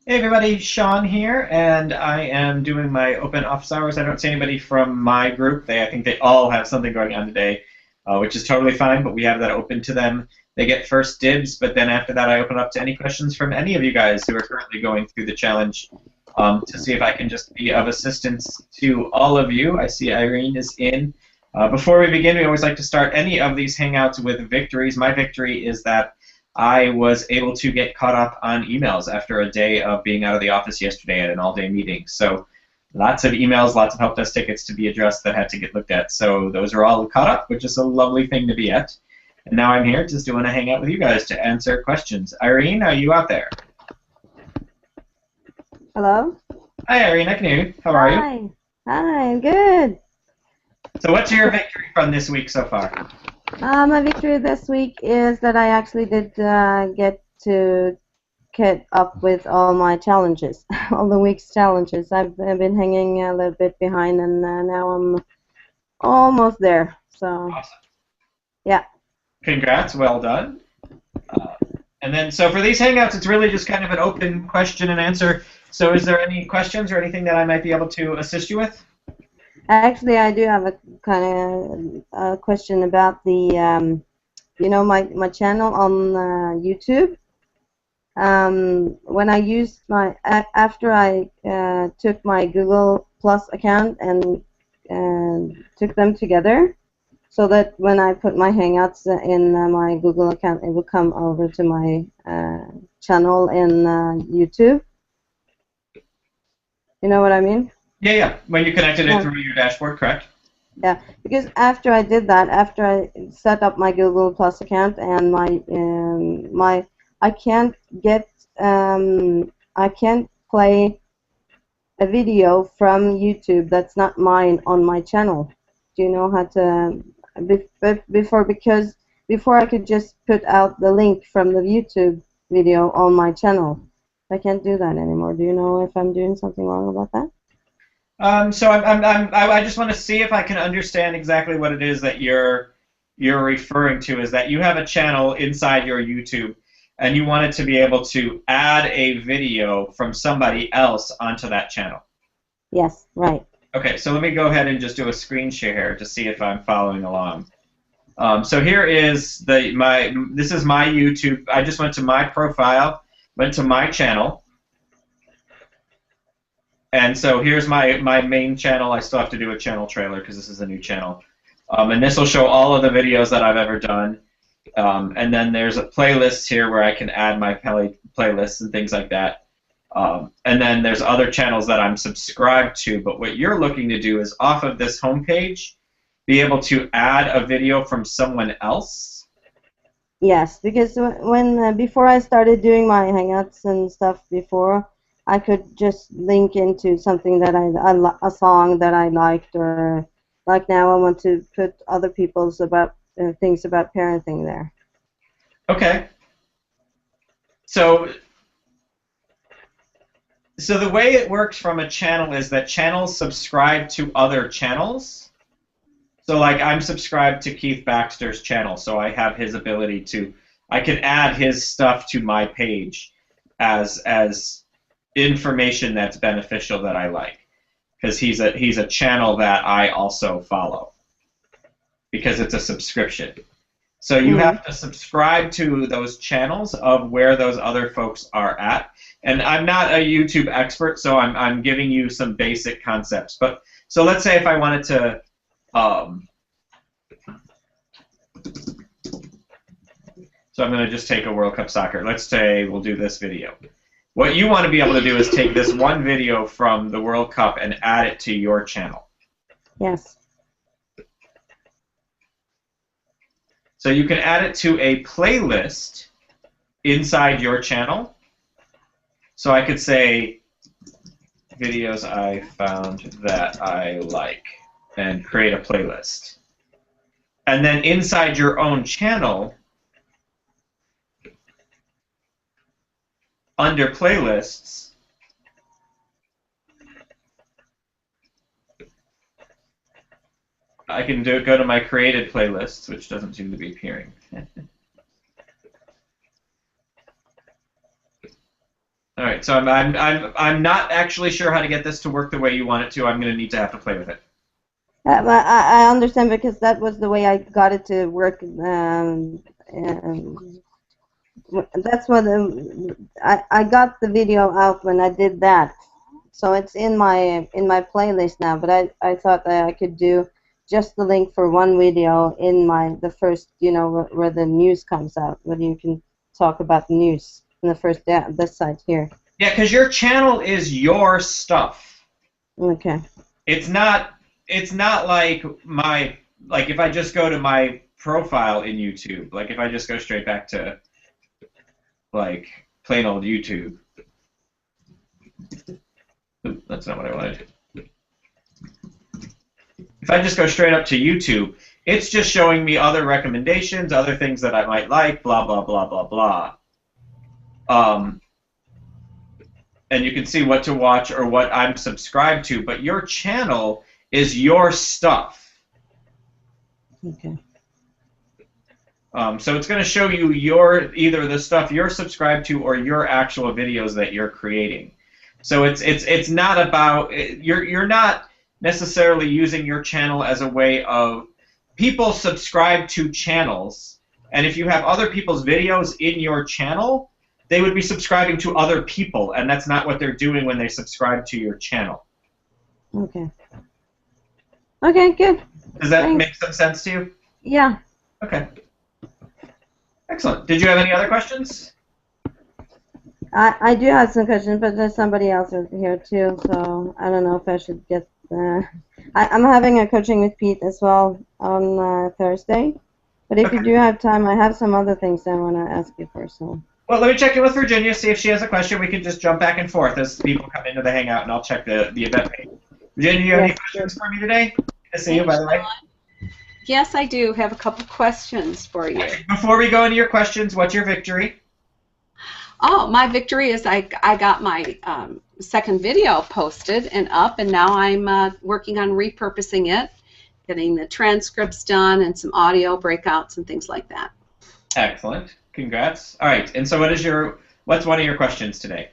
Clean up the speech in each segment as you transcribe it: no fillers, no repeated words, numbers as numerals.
Hey everybody, Sean here, and I am doing my open office hours. I don't see anybody from my group. I think they all have something going on today, which is totally fine, but we have that open to them. They get first dibs, but then after that I open up to any questions from any of you guys who are currently going through the challenge to see if I can just be of assistance to all of you. I see Irene is in. Before we begin, we always like to start any of these hangouts with victories. My victory is that I was able to get caught up on emails after a day of being out of the office yesterday at an all-day meeting. So lots of emails, lots of help desk tickets to be addressed that had to get looked at. So those are all caught up, which is a lovely thing to be at. And now I'm here just doing a hangout with you guys to answer questions. Irene, are you out there? Hello? Hi, Irene. I can hear you. How are you? Hi. Hi, I'm good. So what's your victory from this week so far? My victory this week is that I actually did get to get up with all my challenges, all the week's challenges. I've been hanging a little bit behind, and now I'm almost there. So, Awesome. yeah. Congrats. Well done. And then, so for these hangouts, it's really just kind of an open question and answer. So is there any questions or anything that I might be able to assist you with? Actually, I do have a kind of question about the, my channel on YouTube. When I used after I took my Google Plus account and took them together, so that when I put my Hangouts in my Google account, it will come over to my channel in YouTube. You know what I mean? Yeah. When you connected it Yeah. through your dashboard, correct? Yeah, because after I did that, after I set up my Google Plus account and I can't get I can't play a video from YouTube that's not mine on my channel. Do you know how to before I could just put out the link from the YouTube video on my channel. I can't do that anymore. Do you know if I'm doing something wrong about that? So I just want to see if I can understand exactly what it is that you're referring to. Is that you have a channel inside your YouTube, and you wanted to be able to add a video from somebody else onto that channel? Yes, right. Okay, so let me go ahead and just do a screen share here to see if I'm following along. So here is this is my YouTube. I just went to my profile, went to my channel. And so here's my main channel. I still have to do a channel trailer because this is a new channel. And this will show all of the videos that I've ever done. And then there's a playlist here where I can add my playlists and things like that. And then there's other channels that I'm subscribed to. But what you're looking to do is off of this homepage, be able to add a video from someone else. Yes, because when before I started doing my Hangouts and stuff before, I could just link into something that a song that I liked, or like now I want to put other people's about things about parenting there. Okay. So the way it works from a channel is that channels subscribe to other channels. So like I'm subscribed to Keith Baxter's channel, so I have his ability to, I can add his stuff to my page as information that's beneficial that I like, because he's a channel that I also follow because it's a subscription. So you have to subscribe to those channels of where those other folks are at. And I'm not a YouTube expert, so I'm giving you some basic concepts. But so let's say if I wanted to so I'm going to just take a World Cup Soccer. Let's say we'll do this video. What you want to be able to do is take this one video from the World Cup and add it to your channel. Yes. So you can add it to a playlist inside your channel. So I could say videos I found that I like and create a playlist. And then inside your own channel, under playlists, I can go to my created playlists, which doesn't seem to be appearing. All right, so I'm not actually sure how to get this to work the way you want it to. I'm going to need to have to play with it. I understand because that was the way I got it to work. That's what I got the video out when I did that, so it's in my playlist now. But I thought that I could do just the link for one video in the first, where the news comes out, where you can talk about the news in the first this site here. Yeah, because your channel is your stuff. Okay. It's not. It's not like if I just go to my profile in YouTube, like if I just go straight back to like plain old YouTube. Oop, that's not what I wanted. If I just go straight up to YouTube, it's just showing me other recommendations, other things that I might like, blah blah blah blah blah. And you can see what to watch or what I'm subscribed to, but your channel is your stuff. Okay. So it's going to show you either the stuff you're subscribed to or your actual videos that you're creating. So it's not about you're not necessarily using your channel as a way of people subscribe to channels, and if you have other people's videos in your channel, they would be subscribing to other people, and that's not what they're doing when they subscribe to your channel. Okay. Okay, good. Does that Thanks. make some sense to you? Yeah. Okay. Excellent. Did you have any other questions? I do have some questions, but there's somebody else here too, so I don't know if I should get. I'm having a coaching with Pete as well on Thursday, but if you do have time, I have some other things I want to ask you first. So. Well, let me check in with Virginia, see if she has a question. We can just jump back and forth as people come into the Hangout, and I'll check the event page. Virginia, do you have any questions for me today? Good to see you, by the way. Yes, I do have a couple questions for you. Before we go into your questions, what's your victory? Oh, my victory is I got my second video posted and up, and now I'm working on repurposing it, getting the transcripts done and some audio breakouts and things like that. Excellent. Congrats. All right. And so what's one of your questions today?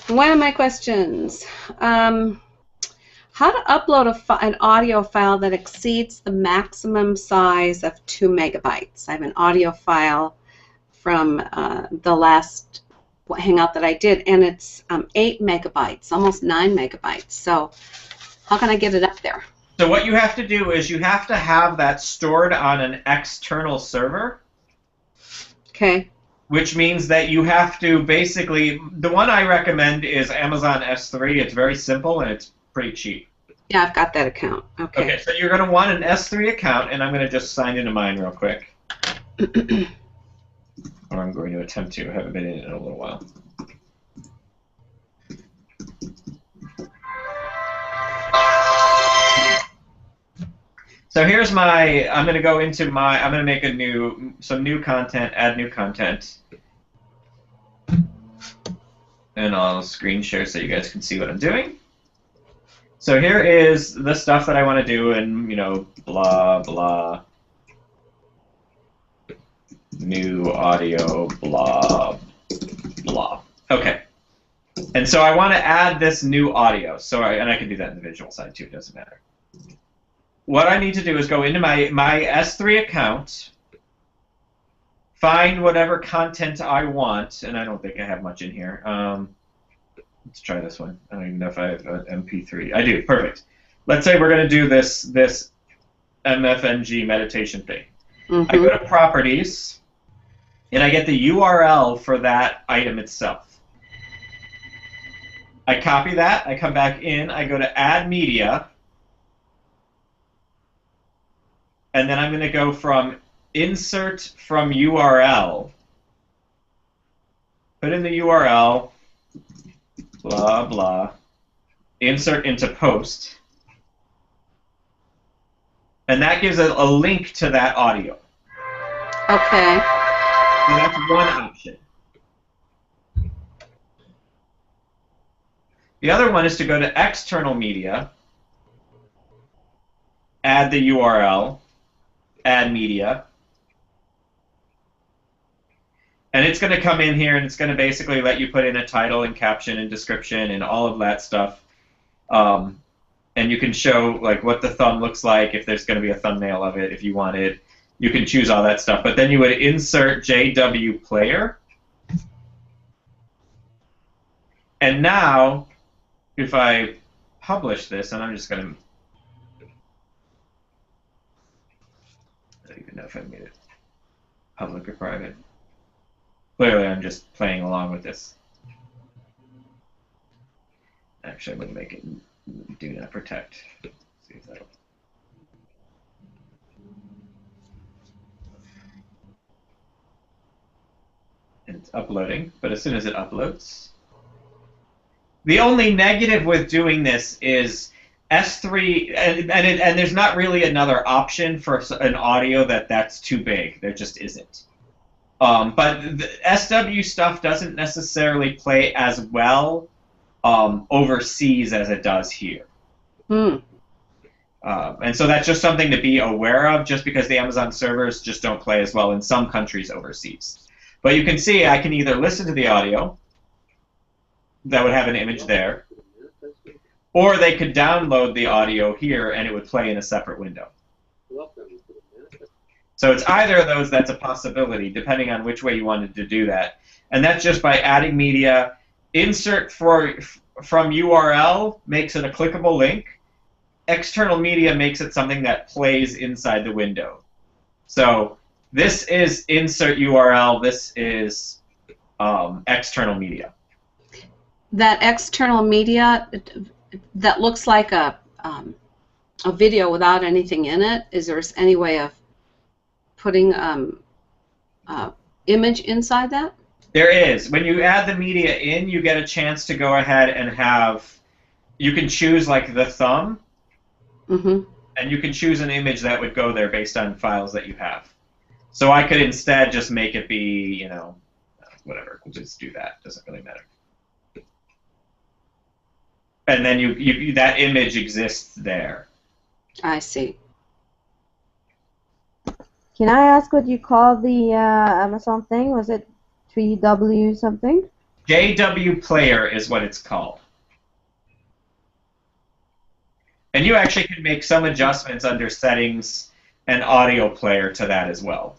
One of my questions, how to upload an audio file that exceeds the maximum size of 2 megabytes. I have an audio file from the last Hangout that I did, and it's 8 megabytes, almost 9 megabytes. So how can I get it up there? So what you have to do is you have to have that stored on an external server. Okay. Which means that you have to basically, the one I recommend is Amazon S3. It's very simple and it's pretty cheap. Yeah, I've got that account. Okay. Okay, so you're going to want an S3 account, and I'm going to just sign into mine real quick. Or I'm going to attempt to. I haven't been in it in a little while. So here's I'm going to go into I'm going to make some new content, add new content. And I'll screen share so you guys can see what I'm doing. So here is the stuff that I want to do, and, blah, blah. New audio, blah, blah. Okay. And so I want to add this new audio. And I can do that in the visual side too, it doesn't matter. What I need to do is go into my S3 account, find whatever content I want, and I don't think I have much in here. Let's try this one. I don't even know if I have an MP3. I do. Perfect. Let's say we're going to do this MFNG meditation thing. I go to Properties, and I get the URL for that item itself. I copy that. I come back in. I go to Add Media. And then I'm going to go from Insert from URL. Put in the URL. Blah, blah. Insert into Post. And that gives a link to that audio. Okay. So that's one option. The other one is to go to External Media, add the URL, add media. And it's going to come in here and it's going to basically let you put in a title and caption and description and all of that stuff. And you can show like what the thumb looks like, if there's going to be a thumbnail of it, if you want it. You can choose all that stuff. But then you would insert JW Player. And now, if I publish this, and I'm just going to... I don't even know if I made it public or private. Clearly, I'm just playing along with this. Actually, I'm going to make it do not protect. Let's see if that'll... And it's uploading, but as soon as it uploads... The only negative with doing this is S3, and there's not really another option for an audio that's too big. There just isn't. But the SW stuff doesn't necessarily play as well overseas as it does here. And so that's just something to be aware of, just because the Amazon servers just don't play as well in some countries overseas. But you can see I can either listen to the audio, that would have an image there, or they could download the audio here and it would play in a separate window. So it's either of those that's a possibility, depending on which way you wanted to do that. And that's just by adding media. Insert from URL makes it a clickable link. External media makes it something that plays inside the window. So this is insert URL. This is external media. That external media that looks like a video without anything in it, is there any way of putting image inside that? There is. When you add the media in, you get a chance to go ahead and have, you can choose like the thumb, and you can choose an image that would go there based on files that you have. So I could instead just make it be, you know, whatever, we'll just do that. Doesn't really matter. And then you that image exists there. I see. Can I ask what you call the Amazon thing? Was it 3W something? JW Player is what it's called. And you actually can make some adjustments under settings and audio player to that as well.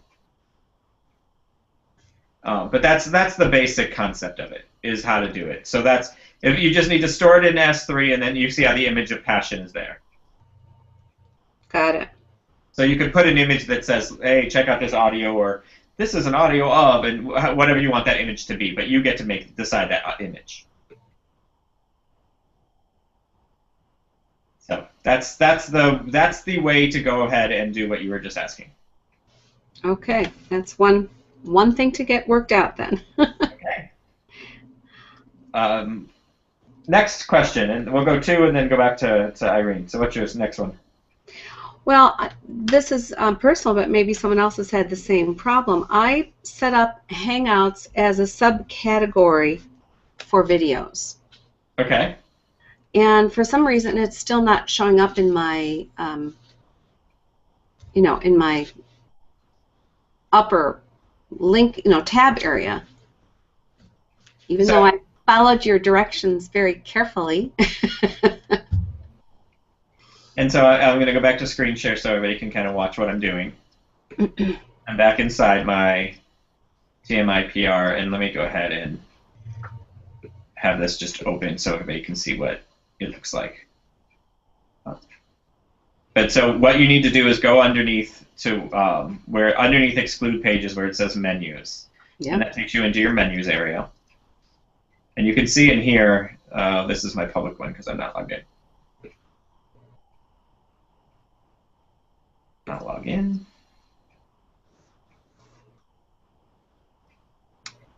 But that's the basic concept of it, is how to do it. So that's, if you just need to store it in S3, and then you see how the image of Passion is there. Got it. So you could put an image that says, hey, check out this audio, or this is an audio of, and whatever you want that image to be, but you get to decide that image. So that's the way to go ahead and do what you were just asking. Okay, that's one thing to get worked out then. Okay. Next question, and we'll go 2 and then go back to Irene. So what's your next one? Well, this is personal, but maybe someone else has had the same problem. I set up Hangouts as a subcategory for videos. Okay. And for some reason, it's still not showing up in my, in my upper link, tab area. Even though I followed your directions very carefully. And so I'm going to go back to screen share so everybody can kind of watch what I'm doing. I'm back inside my TMI PR, and let me go ahead and have this just open so everybody can see what it looks like. But so what you need to do is go underneath to underneath exclude pages where it says menus. Yep. And that takes you into your menus area. And you can see in here, this is my public one because I'm not logged in. I'll log in.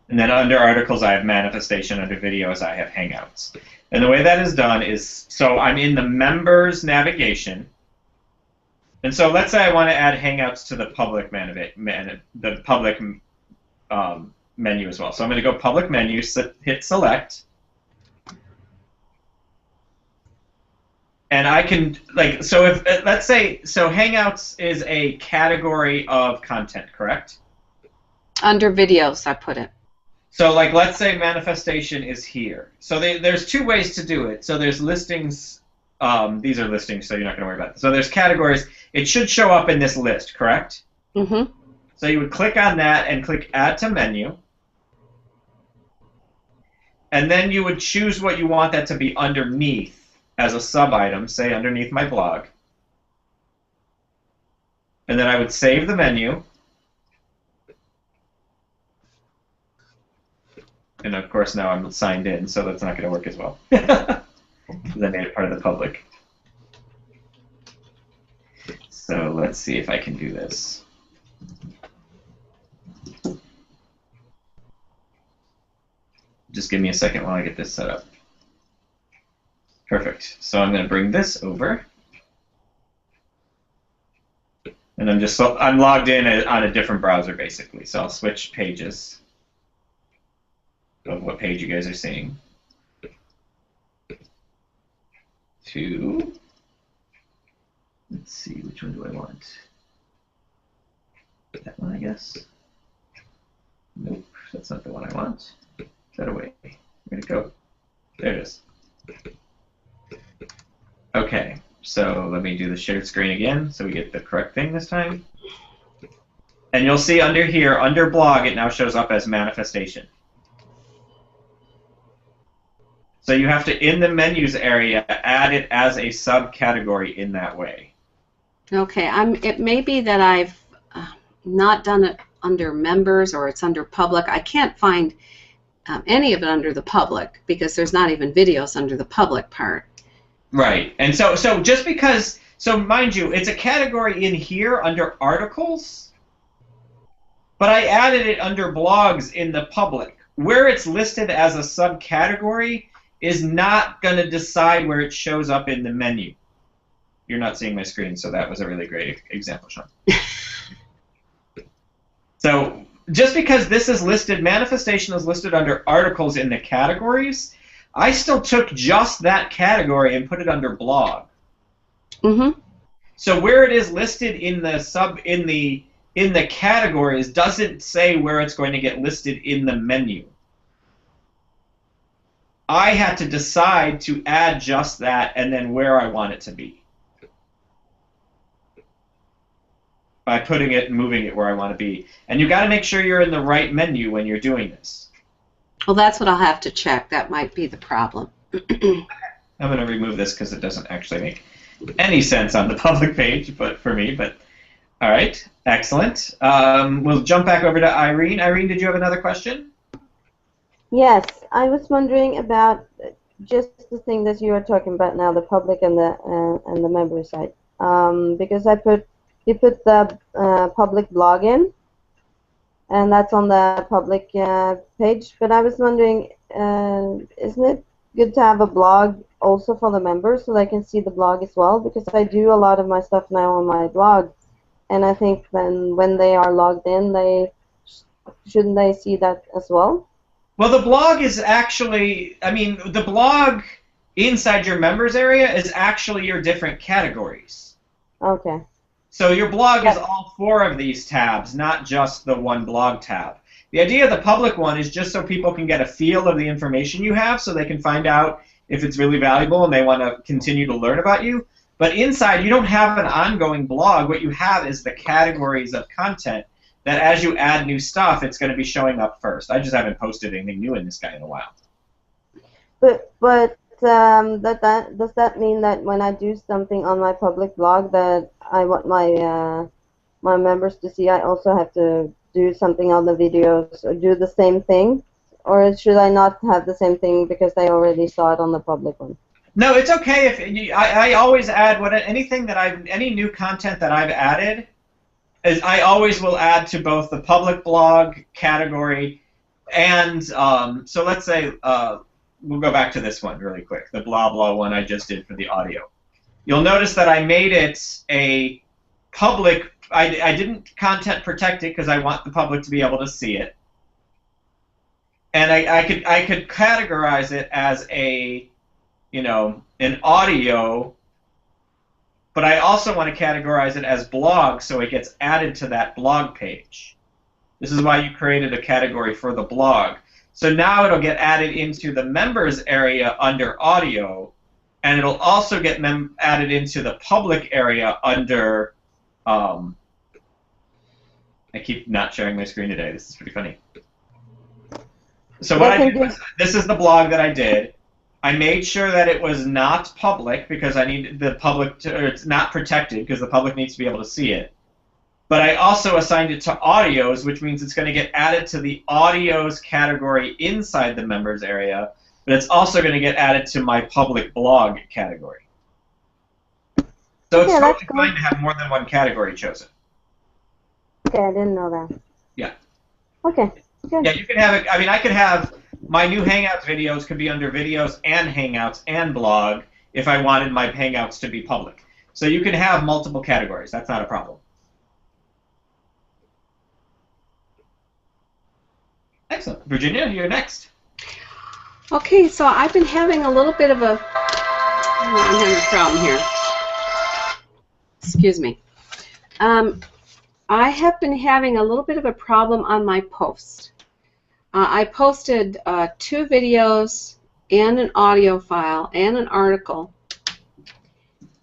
And then under articles, I have manifestation. Under videos, I have Hangouts. And the way that is done is, so I'm in the members navigation. And so let's say I want to add Hangouts to the public menu as well. So I'm going to go public menu, hit select. And I can, so if, let's say, so Hangouts is a category of content, correct? Under videos, I put it. So, like, let's say manifestation is here. So there's two ways to do it. So there's listings. These are listings, so you're not going to worry about it. So there's categories. It should show up in this list, correct? Mm-hmm. So you would click on that and click Add to Menu. And then you would choose what you want that to be underneath as a sub-item, say underneath my blog. And then I would save the menu. And of course now I'm signed in, so that's not going to work as well. Because I made it part of the public. So let's see if I can do this. Just give me a second while I get this set up. Perfect. So I'm going to bring this over. And I'm logged in on a different browser basically. So I'll switch pages of what page you guys are seeing to, let's see, which one do I want? That one, I guess. Nope, that's not the one I want. Is that away? Where'd it go? There it is. Okay, so let me do the shared screen again so we get the correct thing this time. And you'll see under here, under blog, it now shows up as manifestation. So you have to, in the menus area, add it as a subcategory in that way. Okay, it may be that I've not done it under members or it's under public. I can't find any of it under the public because there's not even videos under the public part. Right, and so just because, so mind you, it's a category in here under articles, but I added it under blogs in the public. Where it's listed as a subcategory is not going to decide where it shows up in the menu. You're not seeing my screen, so that was a really great example, Sean. So just because this is listed, manifestation is listed under articles in the categories, I still took just that category and put it under blog. Mm-hmm. So where it is listed in the categories doesn't say where it's going to get listed in the menu. I had to decide to add just that and then where I want it to be. By putting it and moving it where I want to be. And you've got to make sure you're in the right menu when you're doing this. Well, that's what I'll have to check. That might be the problem. I'm going to remove this because it doesn't actually make any sense on the public page but for me. But all right, excellent. We'll jump back over to Irene. Irene, did you have another question? Yes, I was wondering about just the thing that you are talking about now, the public and the member site. Because you put the public blog in, and that's on the public page. But I was wondering, isn't it good to have a blog also for the members so they can see the blog as well? Because I do a lot of my stuff now on my blog, and I think then when they are logged in, shouldn't they see that as well? Well, the blog is actually, the blog inside your members area is actually your different categories. Okay. So your blog is all 4 of these tabs, not just the one blog tab. The idea of the public one is just so people can get a feel of the information you have so they can find out if it's really valuable and they want to continue to learn about you. But inside, you don't have an ongoing blog. What you have is the categories of content that as you add new stuff, it's going to be showing up first. I just haven't posted anything new in this guy in a while. But does that mean that when I do something on my public blog that I want my members to see, I also have to do something on the videos or do the same thing? Or should I not have the same thing because they already saw it on the public one? No, it's okay. If I always add any new content that I've added, is I always will add to both the public blog category and so let's say we'll go back to this one really quick, the blah blah one I just did for the audio. You'll notice that I made it a public. I didn't content protect it because I want the public to be able to see it, and I could categorize it as an audio. But I also want to categorize it as blog so it gets added to that blog page. This is why you created a category for the blog. So now it'll get added into the members area under audio, and it'll also get added into the public area under, I keep not sharing my screen today. This is pretty funny. So what I did was, this is the blog that I did. I made sure that it was not public because I need the public to, or it's not protected because the public needs to be able to see it. But I also assigned it to audios, which means it's going to get added to the audios category inside the members area, but it's also going to get added to my public blog category. So it's totally fine to have more than one category chosen. Okay, I didn't know that. Yeah. Okay, good. Yeah, you can have it. I mean, I could have my new Hangouts videos could be under videos and Hangouts and blog if I wanted my Hangouts to be public. So you can have multiple categories. That's not a problem. Excellent. Virginia, you're next. Okay, so I've been having a little bit of a, I'm having a problem here. Excuse me. I have been having a little bit of a problem on my post. I posted 2 videos and an audio file and an article,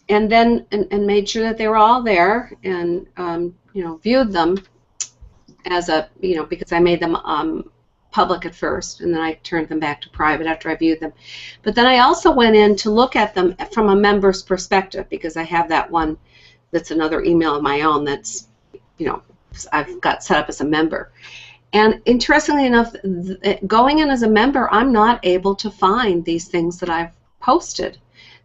and then and made sure that they were all there, and you know, viewed them as a, you know, because I made them public at first, and then I turned them back to private after I viewed them. But then I also went in to look at them from a member's perspective, because I have that one that's another email of my own that's, you know, I've got set up as a member. And interestingly enough, going in as a member, I'm not able to find these things that I've posted.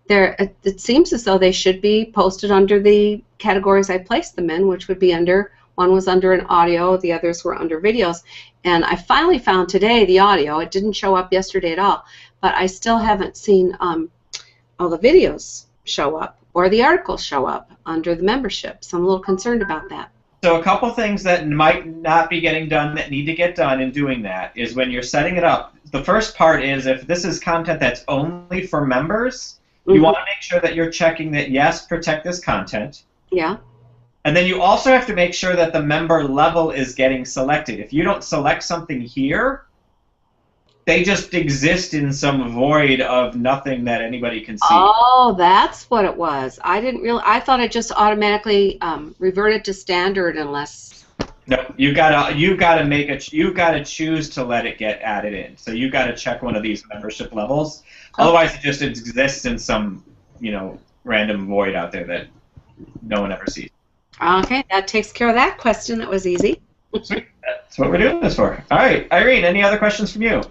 It seems as though they should be posted under the categories I placed them in, which would be under, one was under an audio, the others were under videos. And I finally found today the audio. It didn't show up yesterday at all, but I still haven't seen all the videos show up or the articles show up under the membership. So I'm a little concerned about that. So a couple things that might not be getting done that need to get done in doing that is when you're setting it up, the first part is if this is content that's only for members, you want to make sure that you're checking that, yes, protect this content. Yeah. And then you also have to make sure that the member level is getting selected. If you don't select something here, they just exist in some void of nothing that anybody can see. Oh, that's what it was. I didn't really. I thought it just automatically reverted to standard unless. No, you gotta make it. You gotta choose to let it get added in. So you gotta check one of these membership levels. Okay. Otherwise, it just exists in some, you know, random void out there that no one ever sees. Okay, that takes care of that question. That was easy. Sweet. That's what we're doing this for. All right, Irene. Any other questions from you?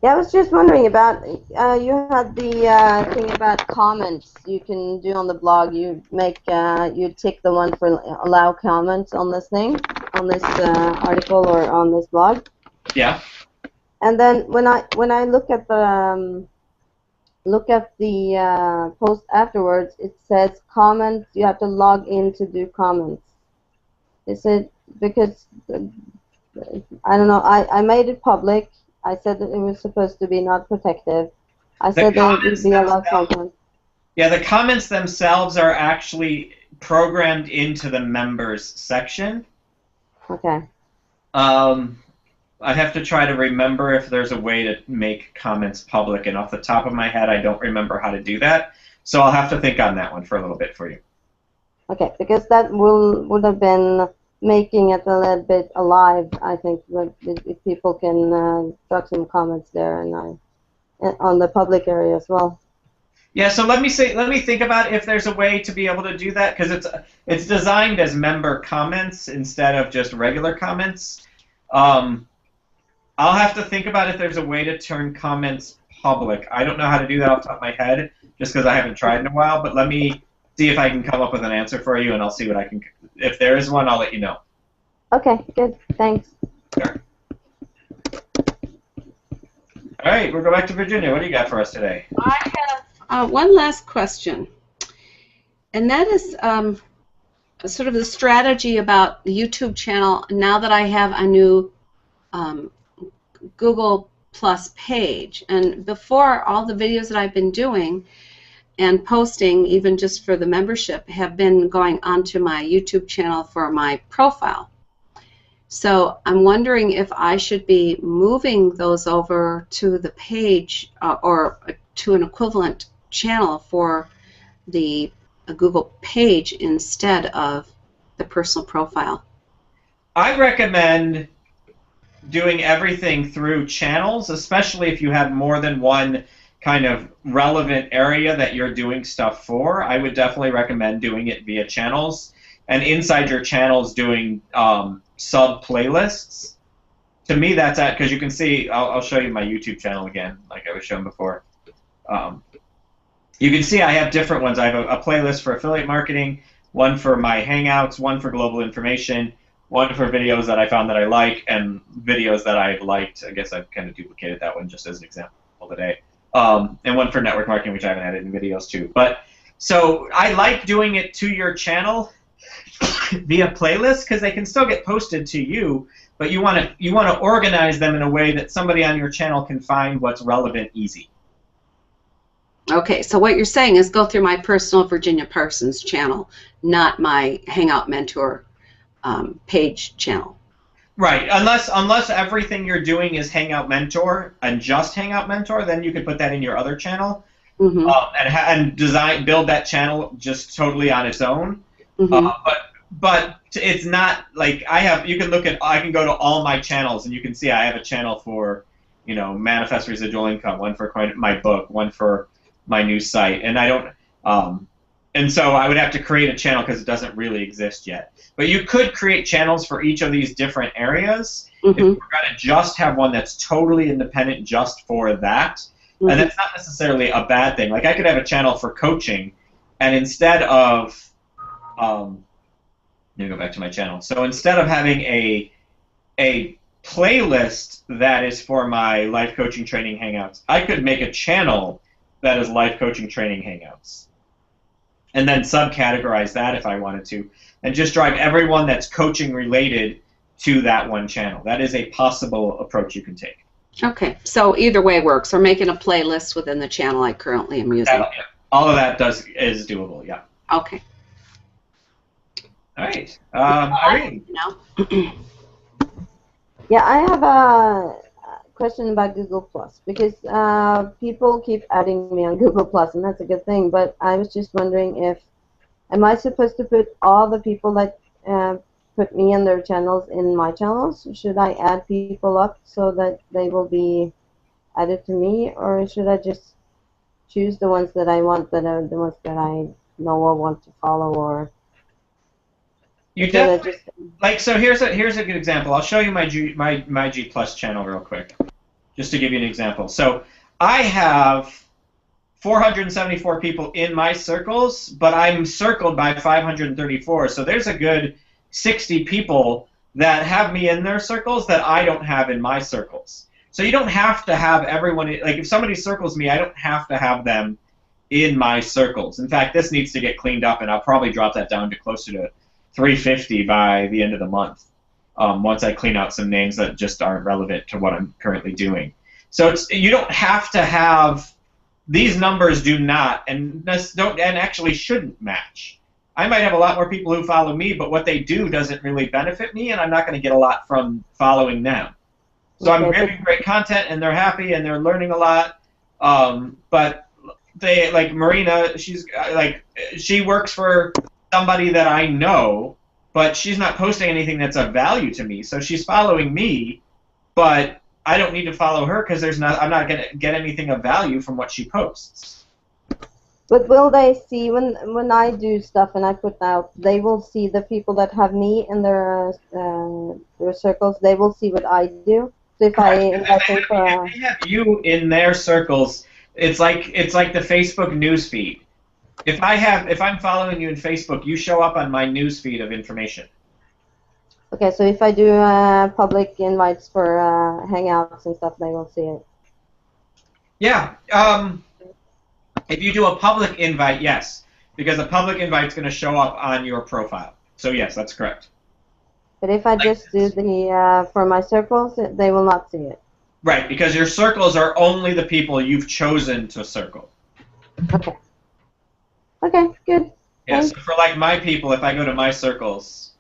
Yeah, I was just wondering about, you had the thing about comments you can do on the blog. You make, you tick the one for allow comments on this thing, on this article or on this blog. Yeah. And then when I look at the post afterwards, it says comments. You have to log in to do comments. Is it because I don't know? I made it public. I said that it was supposed to be not protective. I said there would be a lot of content. Yeah, the comments themselves are actually programmed into the members section. Okay. I'd have to try to remember if there's a way to make comments public, and off the top of my head, I don't remember how to do that. So I'll have to think on that one for a little bit for you. Okay, because that would have been making it a little bit alive, I think, if people can drop some comments there and on the public area as well. Yeah, so let me think about if there's a way to be able to do that, because it's designed as member comments instead of just regular comments. I'll have to think about if there's a way to turn comments public. I don't know how to do that off the top of my head, just because I haven't tried in a while, but let me see if I can come up with an answer for you, and I'll see what I can. If there is one, I'll let you know. Okay, good. Thanks. Sure. All right, we'll go back to Virginia. What do you got for us today? I have one last question, and that is sort of the strategy about the YouTube channel now that I have a new Google Plus page. And before, all the videos that I've been doing and posting, even just for the membership, have been going onto my YouTube channel for my profile. So I'm wondering if I should be moving those over to the page or to an equivalent channel for the Google page instead of the personal profile. I recommend doing everything through channels, especially if you have more than one kind of relevant area that you're doing stuff for. I would definitely recommend doing it via channels, and inside your channels doing sub-playlists. To me, that's because you can see, I'll show you my YouTube channel again, like I was showing before. You can see I have different ones. I have a playlist for affiliate marketing, one for my Hangouts, one for global information, one for videos that I found that I like, and videos that I've liked. I guess I've kind of duplicated that one just as an example today. And one for network marketing, which I haven't added in videos too. But so I like doing it to your channel via playlist because they can still get posted to you, but you want to organize them in a way that somebody on your channel can find what's relevant easy. Okay, so what you're saying is go through my personal Virginia Parsons channel, not my Hangout Mentor page channel. Right, unless everything you're doing is Hangout Mentor and just Hangout Mentor, then you could put that in your other channel and build that channel just totally on its own. But it's not like you can look at, I can go to all my channels and you can see I have a channel for, Manifest Residual Income, one for my book, one for my new site, and I don't, and so I would have to create a channel because it doesn't really exist yet. But you could create channels for each of these different areas if you're going to just have one that's totally independent just for that. And that's not necessarily a bad thing. Like I could have a channel for coaching, and instead of, let me go back to my channel. So instead of having a playlist that is for my life coaching training hangouts, I could make a channel that is life coaching training hangouts, and then subcategorize that if I wanted to, and just drive everyone that's coaching related to that one channel. That is a possible approach you can take. Okay, so either way works, or making a playlist within the channel I currently am using. Yeah. All of that is doable, yeah. Okay. All right. Irene. Yeah, I have a question about Google Plus, because people keep adding me on Google Plus, and that's a good thing, but I was just wondering am I supposed to put all the people that put me in their channels in my channels? Should I add people up so that they will be added to me, or should I just choose the ones that I want, that are the ones that I know or want to follow, or... You definitely, so here's a good example. I'll show you my G Plus channel real quick, just to give you an example. So I have 474 people in my circles, but I'm circled by 534. So there's a good 60 people that have me in their circles that I don't have in my circles. So you don't have to have everyone, like if somebody circles me, I don't have to have them in my circles. In fact, this needs to get cleaned up, and I'll probably drop that down to closer to 350 by the end of the month, once I clean out some names that just aren't relevant to what I'm currently doing. So you don't have to have, these numbers do not and actually shouldn't match. I might have a lot more people who follow me, but what they do doesn't really benefit me, and I'm not going to get a lot from following them. So I'm giving great content, and they're happy, and they're learning a lot, but they, like Marina, she works for somebody that I know, but she's not posting anything that's of value to me. So she's following me, but I don't need to follow her because I'm not going to get anything of value from what she posts. But will they see, when I do stuff and I put out, they will see the people that have me in their circles, they will see what I do? So if I think if they have you in their circles, it's like the Facebook news feed. If I'm following you in Facebook, you show up on my news feed of information. Okay, so if I do public invites for Hangouts and stuff, they will see it. Yeah. If you do a public invite, yes, because a public invite is going to show up on your profile. So yes, that's correct. But if I just do the for my circles, they will not see it. Right, because your circles are only the people you've chosen to circle. Okay. Okay, good. Yeah, so for like my people, if I go to my circles,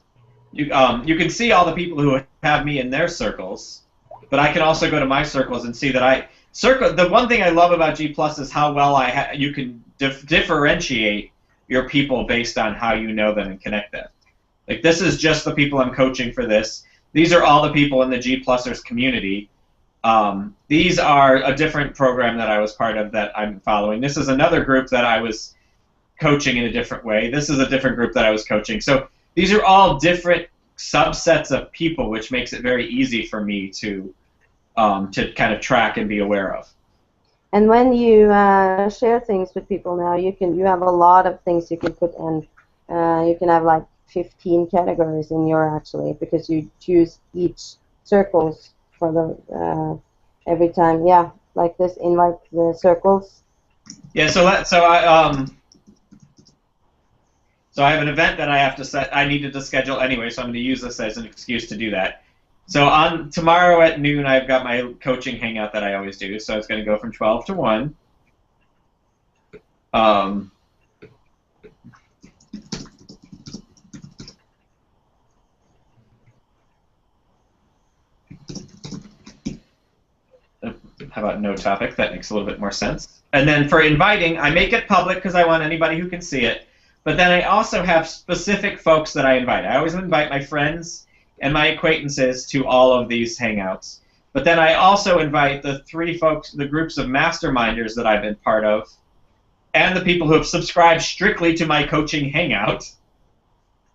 you can see all the people who have me in their circles, but I can also go to my circles and see that the one thing I love about G Plus is how well you can differentiate your people based on how you know them and connect them. Like, this is just the people I'm coaching for this. These are all the people in the G Plusers community. These are a different program that I was part of that I'm following. This is another group that I was coaching in a different way. This is a different group that I was coaching. So these are all different subsets of people, which makes it very easy for me to kind of track and be aware of. And when you share things with people now, you have a lot of things you can put in. You can have like 15 categories in your actually, because you choose each circles for the every time. Yeah, like this, invite the circles. Yeah. So I have an event that I have to set. I needed to schedule anyway, so I'm going to use this as an excuse to do that. So on tomorrow at noon, I've got my coaching hangout that I always do. So it's going to go from 12 to 1. How about no topic? That makes a little bit more sense. And then for inviting, I make it public because I want anybody who can see it. But then I also have specific folks that I invite. I always invite my friends and my acquaintances to all of these hangouts. But then I also invite the the groups of masterminders that I've been part of, and the people who have subscribed strictly to my coaching hangout.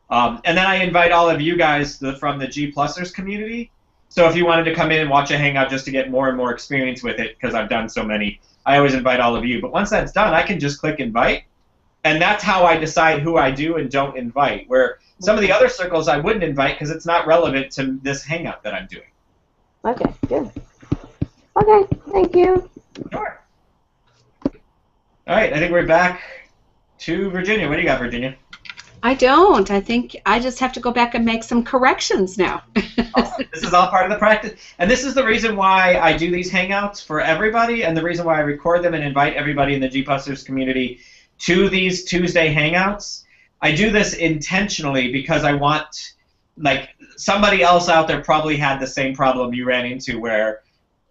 And then I invite all of you guys from the G Plusers community. So if you wanted to come in and watch a hangout just to get more and more experience with it, because I've done so many, I always invite all of you. But once that's done, I can just click invite, and that's how I decide who I do and don't invite. Where some of the other circles I wouldn't invite because it's not relevant to this hangout that I'm doing. Okay, good. Okay, thank you. Sure. All right, I think we're back to Virginia. What do you got, Virginia? I don't. I think I just have to go back and make some corrections now. Awesome. This is all part of the practice. And this is the reason why I do these hangouts for everybody, and the reason why I record them and invite everybody in the G Plusers community to these Tuesday hangouts. I do this intentionally because I want, like, somebody else out there probably had the same problem you ran into where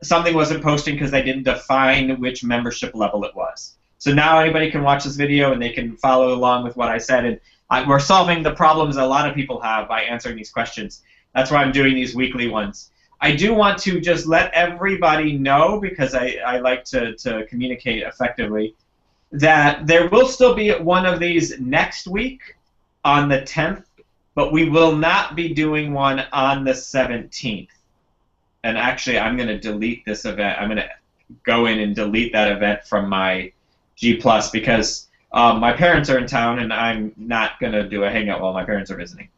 something wasn't posting because they didn't define which membership level it was. So now anybody can watch this video and they can follow along with what I said, and we're solving the problems a lot of people have by answering these questions. That's why I'm doing these weekly ones. I do want to just let everybody know, because I like to communicate effectively, that there will still be one of these next week on the 10th, but we will not be doing one on the 17th. And actually, I'm going to delete this event. I'm going to go in and delete that event from my G+, because my parents are in town, and I'm not going to do a hangout while my parents are visiting.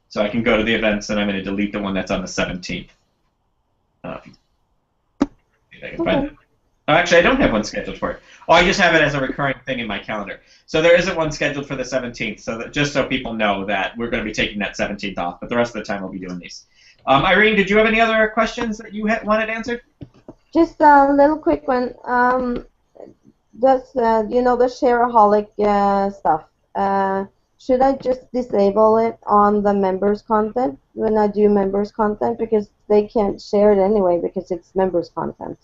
So I can go to the events, and I'm going to delete the one that's on the 17th. If I can find it. Oh, actually, I don't have one scheduled for it. Oh, I just have it as a recurring thing in my calendar. So there isn't one scheduled for the 17th, so that just so people know that we're going to be taking that 17th off, but the rest of the time we'll be doing these. Irene, did you have any other questions that you wanted answered? Just a little quick one. Does you know, the Shareaholic stuff? Should I just disable it on the members content when I do members content, because they can't share it anyway because it's members content?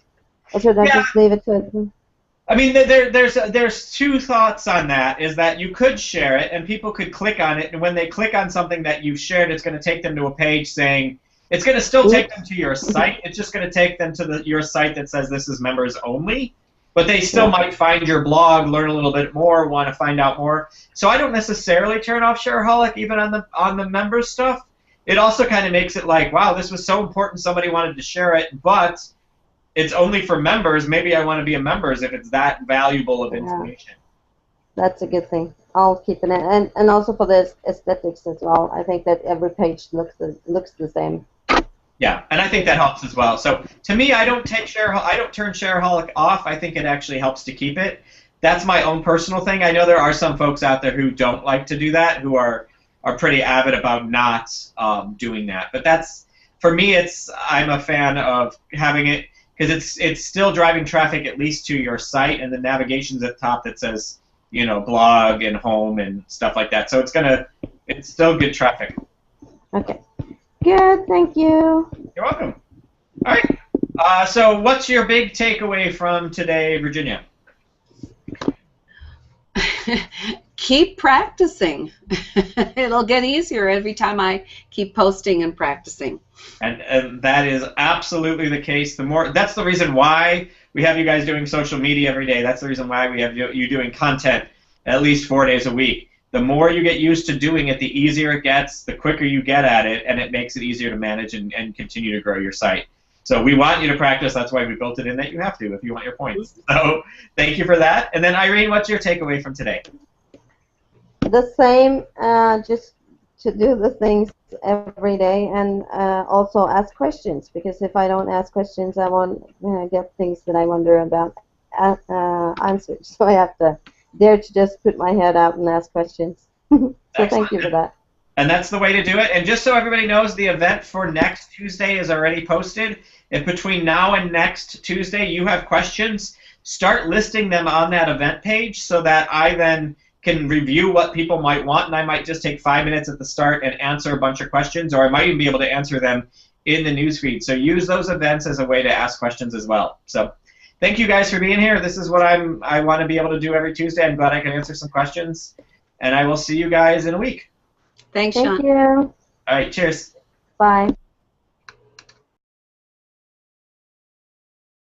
Or should I just leave it to? I mean, there's two thoughts on that. Is that you could share it and people could click on it, and when they click on something that you've shared, it's going to take them to a page saying, it's going to still take them to your site. It's just going to take them to your site that says this is members only. But they still might find your blog, learn a little bit more, want to find out more. So I don't necessarily turn off Shareaholic even on the members stuff. It also kind of makes it like, wow, this was so important, somebody wanted to share it, but it's only for members. Maybe I want to be a member if it's that valuable of information. That's a good thing. I'll keep it in. And also for the aesthetics as well. I think that every page looks the same. Yeah, and I think that helps as well. So to me, I don't turn Shareaholic off. I think it actually helps to keep it. That's my own personal thing. I know there are some folks out there who don't like to do that, who are pretty avid about not doing that. But that's, for me, I'm a fan of having it, because it's still driving traffic at least to your site, and the navigation's at the top that says, you know, blog and home and stuff like that. So it's it's still good traffic. Okay. Good. Thank you. You're welcome. All right. So what's your big takeaway from today, Virginia? Keep practicing. It'll get easier every time I keep posting and practicing. And that is absolutely the case. That's the reason why we have you guys doing social media every day. That's the reason why we have you doing content at least 4 days a week. The more you get used to doing it, the easier it gets, the quicker you get at it, and it makes it easier to manage and continue to grow your site. So we want you to practice. That's why we built it in that you have to if you want your points. So thank you for that. And then Irene, what's your takeaway from today? The same, just to do the things every day, and also ask questions, because if I don't ask questions, I won't get things that I wonder about answered. So I have to dare to just put my head out and ask questions. So thank you for that. And that's the way to do it. And just so everybody knows, the event for next Tuesday is already posted. If between now and next Tuesday you have questions, start listing them on that event page so that I then can review what people might want, and I might just take 5 minutes at the start and answer a bunch of questions, or I might even be able to answer them in the newsfeed. So use those events as a way to ask questions as well. So thank you guys for being here. This is what I want to be able to do every Tuesday. I'm glad I can answer some questions, and I will see you guys in a week. Thanks, Sean. Thank you. All right, cheers. Bye.